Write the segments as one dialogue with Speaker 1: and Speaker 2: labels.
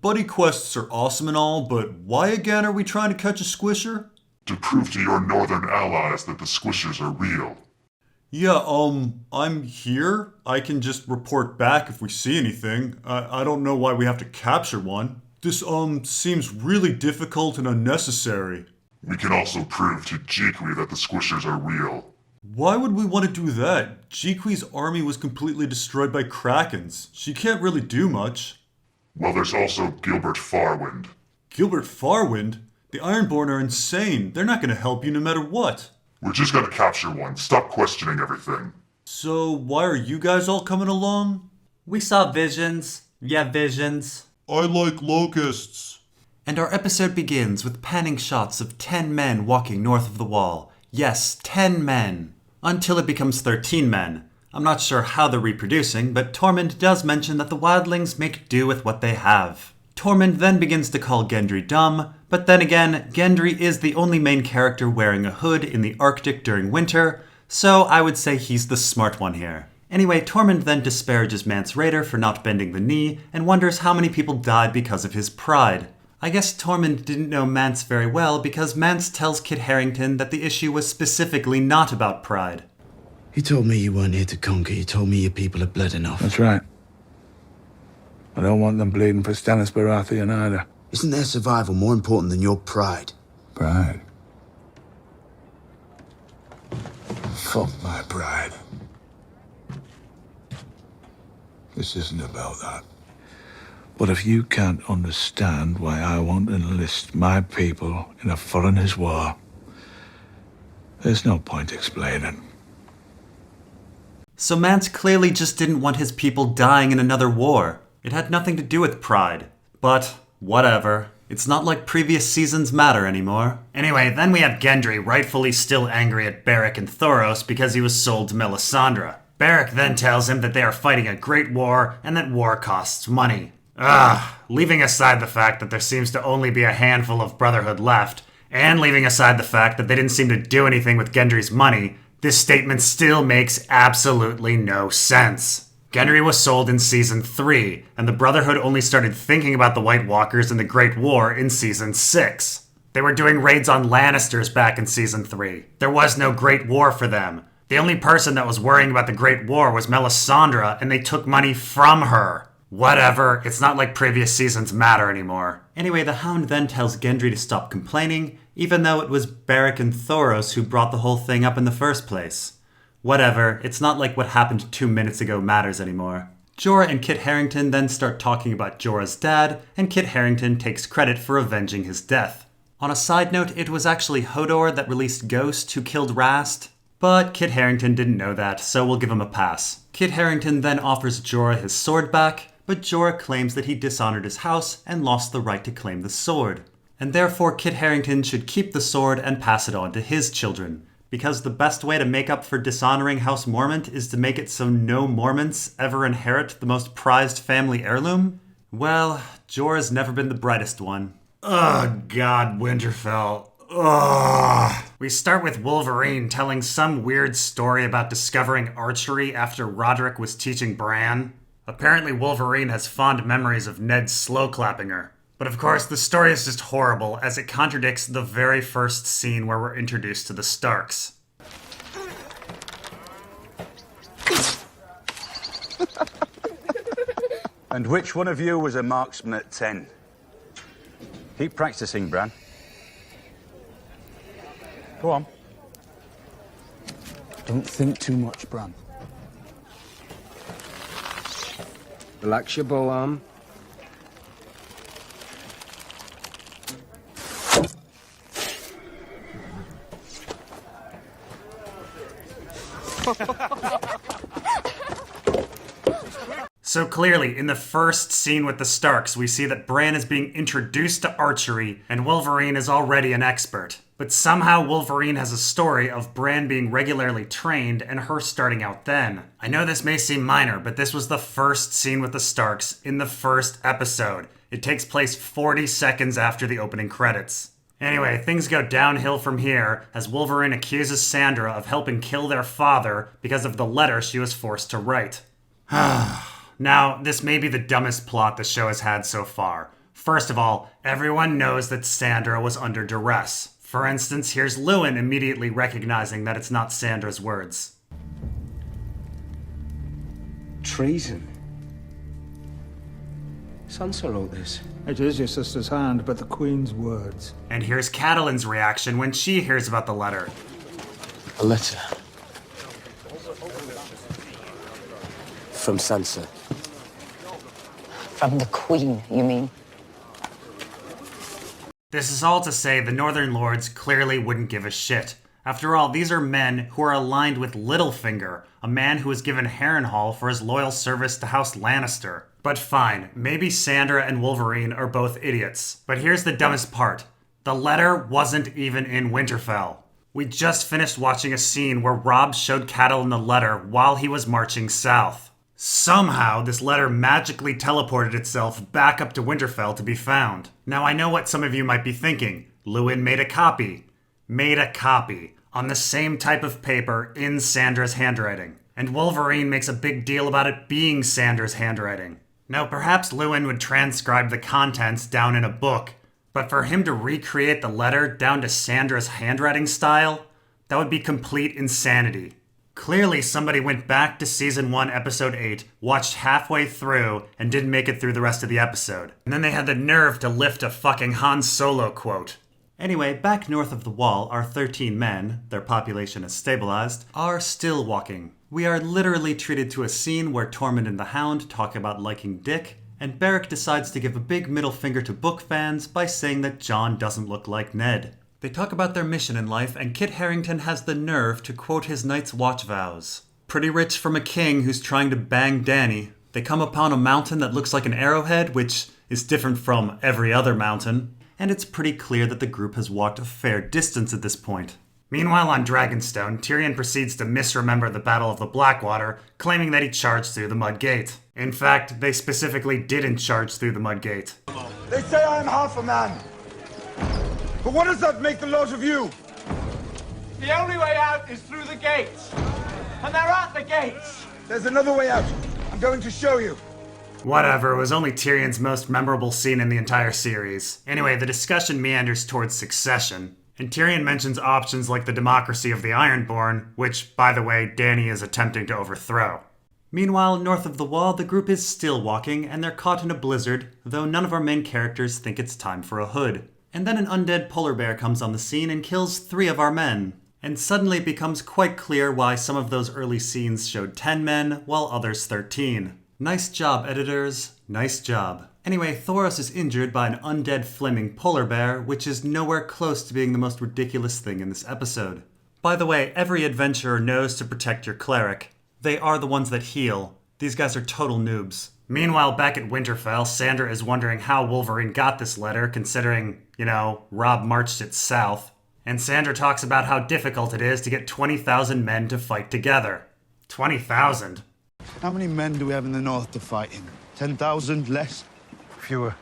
Speaker 1: Buddy quests are awesome and all, but why again are we trying to catch a squisher?
Speaker 2: To prove to your northern allies that the squishers are real.
Speaker 1: Yeah, I'm here. I can just report back if we see anything. I don't know why we have to capture one. This, seems really difficult and unnecessary.
Speaker 2: We can also prove to Jiqui that the squishers are real.
Speaker 1: Why would we want to do that? Jiqui's army was completely destroyed by krakens. She can't really do much.
Speaker 2: Well, there's also Gilbert Farwind.
Speaker 1: Gilbert Farwind? The Ironborn are insane. They're not going to help you no matter what.
Speaker 2: We're just gonna capture one. Stop questioning everything.
Speaker 1: So, why are you guys all coming along?
Speaker 3: We saw visions. Yeah, visions.
Speaker 1: I like locusts.
Speaker 3: And our episode begins with panning shots of 10 men walking north of the wall. Yes, 10 men. Until it becomes 13 men. I'm not sure how they're reproducing, but Tormund does mention that the wildlings make do with what they have. Tormund then begins to call Gendry dumb, but then again, Gendry is the only main character wearing a hood in the Arctic during winter, so I would say he's the smart one here. Anyway, Tormund then disparages Mance Rayder for not bending the knee, and wonders how many people died because of his pride. I guess Tormund didn't know Mance very well because Mance tells Kit Harington that the issue was specifically not about pride.
Speaker 4: He told me you weren't here to conquer, he told me your people had bled enough.
Speaker 5: That's right. I don't want them bleeding for Stannis Baratheon either.
Speaker 4: Isn't their survival more important than your pride?
Speaker 5: Pride? Fuck my pride. This isn't about that. But if you can't understand why I want to enlist my people in a foreigner's war, there's no point explaining.
Speaker 3: So Mance clearly just didn't want his people dying in another war. It had nothing to do with pride. But, whatever. It's not like previous seasons matter anymore. Anyway, then we have Gendry rightfully still angry at Beric and Thoros because he was sold to Melisandre. Beric then tells him that they are fighting a great war and that war costs money. Leaving aside the fact that there seems to only be a handful of Brotherhood left, and leaving aside the fact that they didn't seem to do anything with Gendry's money, this statement still makes absolutely no sense. Gendry was sold in Season 3, and the Brotherhood only started thinking about the White Walkers and the Great War in Season 6. They were doing raids on Lannisters back in Season 3. There was no Great War for them. The only person that was worrying about the Great War was Melisandre, and they took money from her. Whatever, it's not like previous seasons matter anymore. Anyway, the Hound then tells Gendry to stop complaining, even though it was Beric and Thoros who brought the whole thing up in the first place. Whatever, it's not like what happened 2 minutes ago matters anymore. Jorah and Kit Harington then start talking about Jorah's dad, and Kit Harington takes credit for avenging his death. On a side note, it was actually Hodor that released Ghost who killed Rast, but Kit Harington didn't know that, so we'll give him a pass. Kit Harington then offers Jorah his sword back, but Jorah claims that he dishonored his house and lost the right to claim the sword. And therefore Kit Harington should keep the sword and pass it on to his children. Because the best way to make up for dishonoring House Mormont is to make it so no Mormonts ever inherit the most prized family heirloom? Well, Jorah's never been the brightest one. Ugh, God, Winterfell. Ugh. We start with Wolverine telling some weird story about discovering archery after Roderick was teaching Bran. Apparently Wolverine has fond memories of Ned slow-clapping her. But of course, the story is just horrible, as it contradicts the very first scene where we're introduced to the Starks.
Speaker 6: And which one of you was a marksman at 10? Keep practicing, Bran. Go on.
Speaker 4: Don't think too much, Bran. Relax your bow arm.
Speaker 3: So clearly, in the first scene with the Starks, we see that Bran is being introduced to archery, and Wolverine is already an expert. But somehow Wolverine has a story of Bran being regularly trained and her starting out then. I know this may seem minor, but this was the first scene with the Starks in the first episode. It takes place 40 seconds after the opening credits. Anyway, things go downhill from here as Wolverine accuses Sandra of helping kill their father because of the letter she was forced to write. Now, this may be the dumbest plot the show has had so far. First of all, everyone knows that Sandra was under duress. For instance, here's Lewin immediately recognizing that it's not Sandra's words.
Speaker 7: Treason. Sansa wrote this.
Speaker 8: It is your sister's hand, but the Queen's words.
Speaker 3: And here's Catelyn's reaction when she hears about the letter.
Speaker 7: A letter. From Sansa.
Speaker 9: From the Queen, you mean?
Speaker 3: This is all to say the Northern Lords clearly wouldn't give a shit. After all, these are men who are aligned with Littlefinger, a man who was given Harrenhal for his loyal service to House Lannister. But fine, maybe Sandra and Wolverine are both idiots. But here's the dumbest part. The letter wasn't even in Winterfell. We just finished watching a scene where Robb showed Catelyn the letter while he was marching south. Somehow, this letter magically teleported itself back up to Winterfell to be found. Now, I know what some of you might be thinking. Lewin made a copy. Made a copy. On the same type of paper in Sandra's handwriting. And Wolverine makes a big deal about it being Sandra's handwriting. Now, perhaps Lewin would transcribe the contents down in a book. But for him to recreate the letter down to Sandra's handwriting style, that would be complete insanity. Clearly, somebody went back to Season 1, Episode 8, watched halfway through, and didn't make it through the rest of the episode. And then they had the nerve to lift a fucking Han Solo quote. Anyway, back north of the Wall, our 13 men, their population is stabilized, are still walking. We are literally treated to a scene where Tormund and the Hound talk about liking dick, and Beric decides to give a big middle finger to book fans by saying that Jon doesn't look like Ned. They talk about their mission in life, and Kit Harington has the nerve to quote his Night's Watch vows. Pretty rich from a king who's trying to bang Dany. They come upon a mountain that looks like an arrowhead, which is different from every other mountain, and it's pretty clear that the group has walked a fair distance at this point. Meanwhile on Dragonstone, Tyrion proceeds to misremember the Battle of the Blackwater, claiming that he charged through the Mud Gate. In fact, they specifically didn't charge through the Mud Gate.
Speaker 10: They say I am half a man. But what does that make the lot of you?
Speaker 11: The only way out is through the gates. And they're at the gates.
Speaker 10: There's another way out. I'm going to show you.
Speaker 3: Whatever, it was only Tyrion's most memorable scene in the entire series. Anyway, the discussion meanders towards succession. And Tyrion mentions options like the democracy of the Ironborn, which, by the way, Dany is attempting to overthrow. Meanwhile, north of the Wall, the group is still walking, and they're caught in a blizzard, though none of our main characters think it's time for a hood. And then an undead polar bear comes on the scene and kills 3 of our men. And suddenly it becomes quite clear why some of those early scenes showed 10 men, while others 13. Nice job, editors. Nice job. Anyway, Thoros is injured by an undead flaming polar bear, which is nowhere close to being the most ridiculous thing in this episode. By the way, every adventurer knows to protect your cleric. They are the ones that heal. These guys are total noobs. Meanwhile, back at Winterfell, Sandra is wondering how Wolverine got this letter, considering, Robb marched it south. And Sandra talks about how difficult it is to get 20,000 men to fight together. 20,000?
Speaker 12: How many men do we have in the north to fight in? 10,000 less?
Speaker 10: Fewer.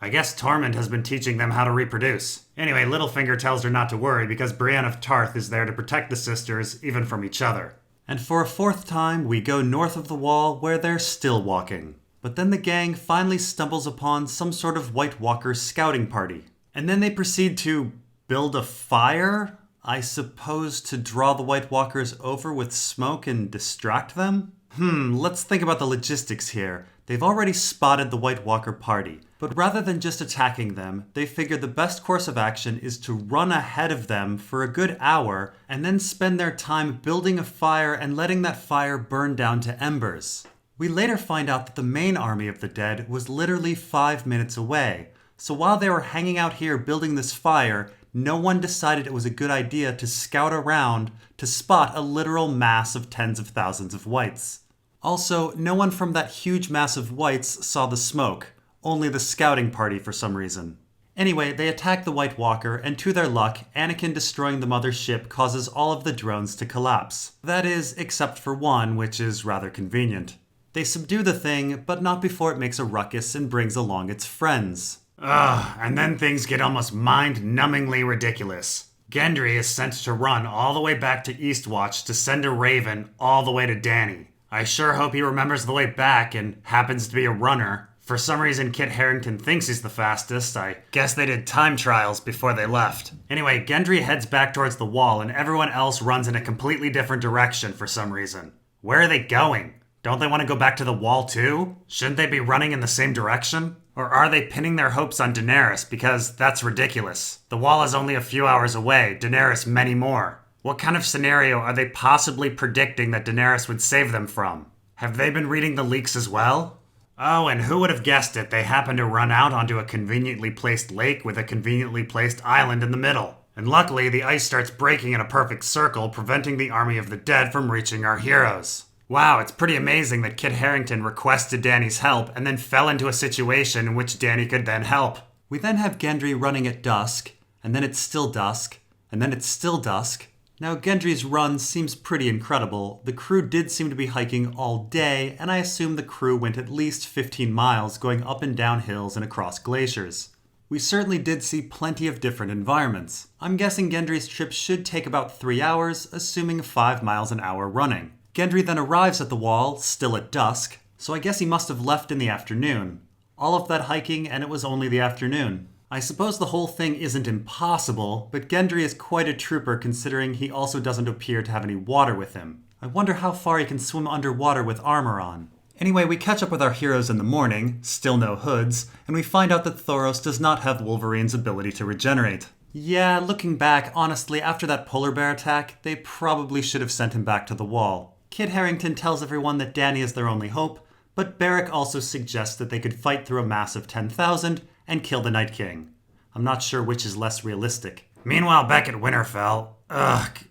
Speaker 3: I guess Tormund has been teaching them how to reproduce. Anyway, Littlefinger tells her not to worry because Brienne of Tarth is there to protect the sisters, even from each other. And for a 4th time, we go north of the Wall where they're still walking. But then the gang finally stumbles upon some sort of White Walker scouting party. And then they proceed to build a fire? I suppose to draw the White Walkers over with smoke and distract them? Let's think about the logistics here. They've already spotted the White Walker party, but rather than just attacking them, they figure the best course of action is to run ahead of them for a good hour and then spend their time building a fire and letting that fire burn down to embers. We later find out that the main army of the dead was literally 5 minutes away, so while they were hanging out here building this fire, no one decided it was a good idea to scout around to spot a literal mass of tens of thousands of whites. Also, no one from that huge mass of whites saw the smoke, only the scouting party for some reason. Anyway, they attack the White Walker, and to their luck, Anakin destroying the mother ship causes all of the drones to collapse. That is, except for one, which is rather convenient. They subdue the thing, but not before it makes a ruckus and brings along its friends. And then things get almost mind-numbingly ridiculous. Gendry is sent to run all the way back to Eastwatch to send a raven all the way to Dany. I sure hope he remembers the way back and happens to be a runner. For some reason, Kit Harington thinks he's the fastest. I guess they did time trials before they left. Anyway, Gendry heads back towards the wall and everyone else runs in a completely different direction for some reason. Where are they going? Don't they want to go back to the wall too? Shouldn't they be running in the same direction? Or are they pinning their hopes on Daenerys because that's ridiculous? The wall is only a few hours away, Daenerys many more. What kind of scenario are they possibly predicting that Daenerys would save them from? Have they been reading the leaks as well? Oh, and who would have guessed it? They happen to run out onto a conveniently placed lake with a conveniently placed island in the middle. And luckily, the ice starts breaking in a perfect circle, preventing the army of the dead from reaching our heroes. Wow, it's pretty amazing that Kit Harington requested Dany's help and then fell into a situation in which Dany could then help. We then have Gendry running at dusk, and then it's still dusk, and then it's still dusk. Now, Gendry's run seems pretty incredible. The crew did seem to be hiking all day, and I assume the crew went at least 15 miles going up and down hills and across glaciers. We certainly did see plenty of different environments. I'm guessing Gendry's trip should take about 3 hours, assuming 5 miles an hour running. Gendry then arrives at the wall, still at dusk, so I guess he must have left in the afternoon. All of that hiking, and it was only the afternoon. I suppose the whole thing isn't impossible, but Gendry is quite a trooper considering he also doesn't appear to have any water with him. I wonder how far he can swim underwater with armor on. Anyway, we catch up with our heroes in the morning, still no hoods, and we find out that Thoros does not have Wolverine's ability to regenerate. Yeah, looking back, honestly, after that polar bear attack, they probably should have sent him back to the wall. Kit Harington tells everyone that Dany is their only hope, but Beric also suggests that they could fight through a mass of 10,000 and kill the Night King. I'm not sure which is less realistic. Meanwhile, back at Winterfell,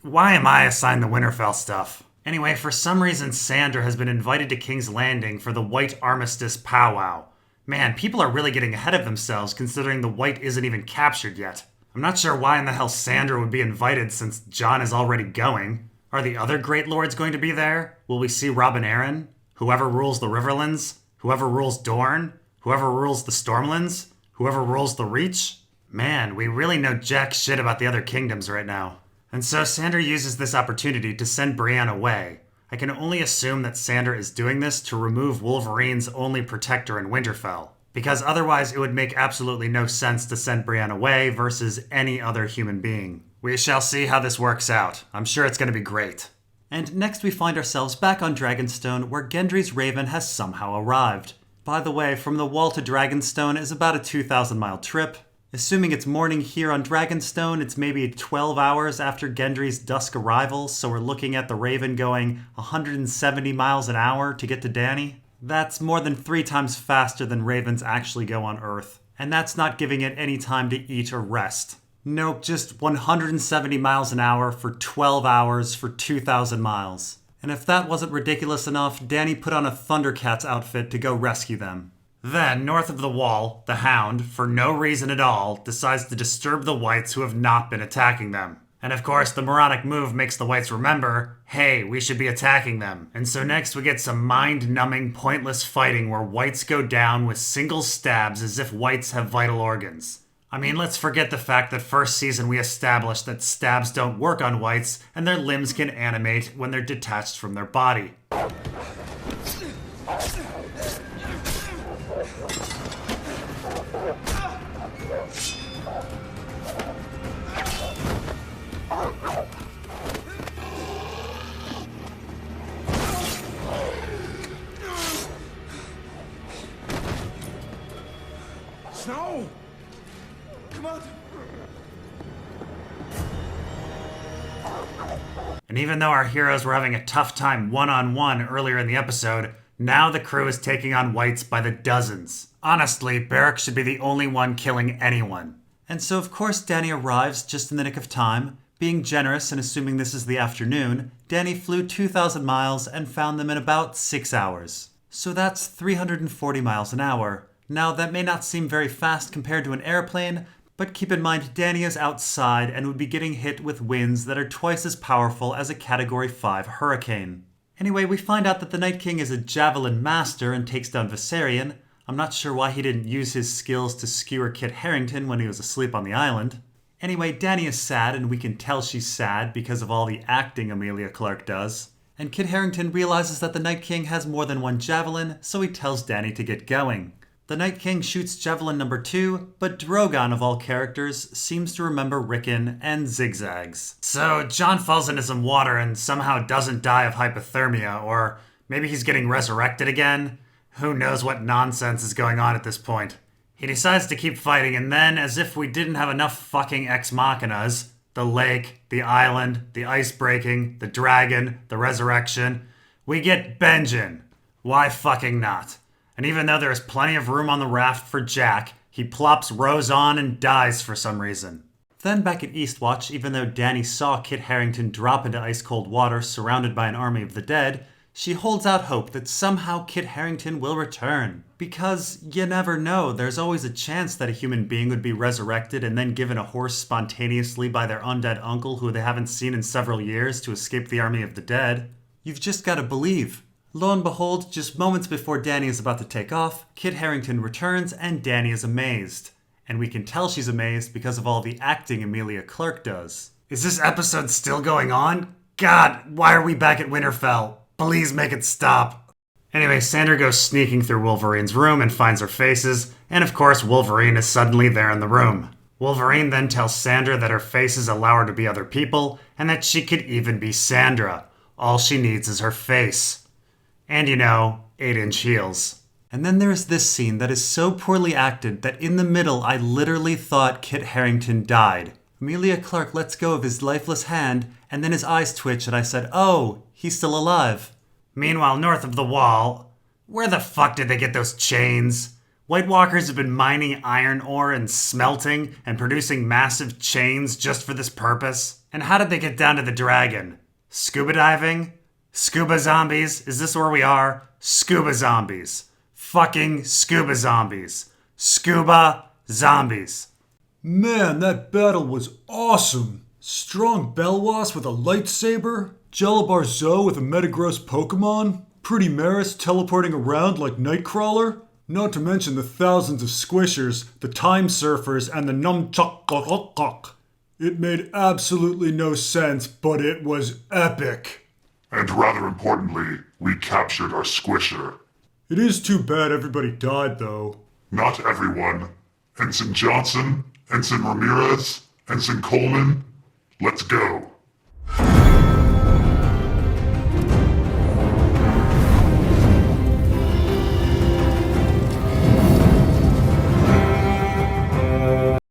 Speaker 3: why am I assigned the Winterfell stuff? Anyway, for some reason, Sandor has been invited to King's Landing for the White Armistice powwow. Man, people are really getting ahead of themselves considering the White isn't even captured yet. I'm not sure why in the hell Sandor would be invited since Jon is already going. Are the other Great Lords going to be there? Will we see Robin Arryn? Whoever rules the Riverlands? Whoever rules Dorne? Whoever rules the Stormlands? Whoever rules the Reach? Man, we really know jack shit about the other kingdoms right now. And so Sandor uses this opportunity to send Brienne away. I can only assume that Sandor is doing this to remove Wolverine's only protector in Winterfell, because otherwise it would make absolutely no sense to send Brienne away versus any other human being. We shall see how this works out. I'm sure it's going to be great. And next we find ourselves back on Dragonstone, where Gendry's Raven has somehow arrived. By the way, from the Wall to Dragonstone is about a 2,000-mile trip. Assuming it's morning here on Dragonstone, it's maybe 12 hours after Gendry's dusk arrival, so we're looking at the Raven going 170 miles an hour to get to Dany. That's more than 3 times faster than Ravens actually go on Earth. And that's not giving it any time to eat or rest. Nope, just 170 miles an hour for 12 hours for 2,000 miles. And if that wasn't ridiculous enough, Dany put on a Thundercats outfit to go rescue them. Then, north of the Wall, the Hound, for no reason at all, decides to disturb the Whites who have not been attacking them. And of course, the moronic move makes the Whites remember, hey, we should be attacking them. And so next we get some mind-numbing, pointless fighting where Whites go down with single stabs as if Whites have vital organs. I mean, let's forget the fact that first season we established that stabs don't work on Whites and their limbs can animate when they're detached from their body.
Speaker 10: Snow! Come on!
Speaker 3: And even though our heroes were having a tough time one-on-one earlier in the episode, now the crew is taking on Whites by the dozens. Honestly, Beric should be the only one killing anyone. And so of course Dany arrives just in the nick of time. Being generous and assuming this is the afternoon, Dany flew 2,000 miles and found them in about 6 hours. So that's 340 miles an hour. Now that may not seem very fast compared to an airplane, but keep in mind Dany is outside and would be getting hit with winds that are twice as powerful as a Category 5 hurricane. Anyway, we find out that the Night King is a javelin master and takes down Viserion. I'm not sure why he didn't use his skills to skewer Kit Harington when he was asleep on the island. Anyway, Dany is sad, and we can tell she's sad because of all the acting Emilia Clarke does. And Kit Harington realizes that the Night King has more than one javelin, so he tells Dany to get going. The Night King shoots javelin number 2, but Drogon, of all characters, seems to remember Rickon and zigzags. So Jon falls into some water and somehow doesn't die of hypothermia, or maybe he's getting resurrected again? Who knows what nonsense is going on at this point. He decides to keep fighting, and then, as if we didn't have enough fucking ex machinas, the lake, the island, the ice breaking, the dragon, the resurrection, we get Benjen. Why fucking not? And even though there is plenty of room on the raft for Jack, he plops Rose on and dies for some reason. Then back at Eastwatch, even though Dany saw Kit Harington drop into ice-cold water surrounded by an army of the dead, she holds out hope that somehow Kit Harington will return. Because you never know, there's always a chance that a human being would be resurrected and then given a horse spontaneously by their undead uncle who they haven't seen in several years to escape the army of the dead. You've just gotta believe. Lo and behold, just moments before Dany is about to take off, Kit Harington returns and Dany is amazed. And we can tell she's amazed because of all the acting Emilia Clarke does. Is this episode still going on? God, why are we back at Winterfell? Please make it stop. Anyway, Sandra goes sneaking through Wolverine's room and finds her faces, and of course Wolverine is suddenly there in the room. Wolverine then tells Sandra that her faces allow her to be other people, and that she could even be Sandra. All she needs is her face. And 8-inch heels. And then there's this scene that is so poorly acted that in the middle I literally thought Kit Harington died. Emilia Clarke lets go of his lifeless hand, and then his eyes twitch and I said, oh, he's still alive. Meanwhile, north of the Wall, where the fuck did they get those chains? White Walkers have been mining iron ore and smelting and producing massive chains just for this purpose. And how did they get down to the dragon? Scuba diving? Scuba zombies? Is this where we are? Scuba zombies. Fucking scuba zombies. Scuba zombies.
Speaker 1: Man, that battle was awesome. Strong Belwas with a lightsaber, Jellibar Zoe with a Metagross Pokemon, Pretty Maris teleporting around like Nightcrawler, not to mention the thousands of squishers, the time surfers, and the numchuck. It made absolutely no sense, but it was epic.
Speaker 2: And rather importantly, we captured our squisher.
Speaker 1: It is too bad everybody died, though.
Speaker 2: Not everyone. Ensign Johnson, Ensign Ramirez, Ensign Coleman. Let's go.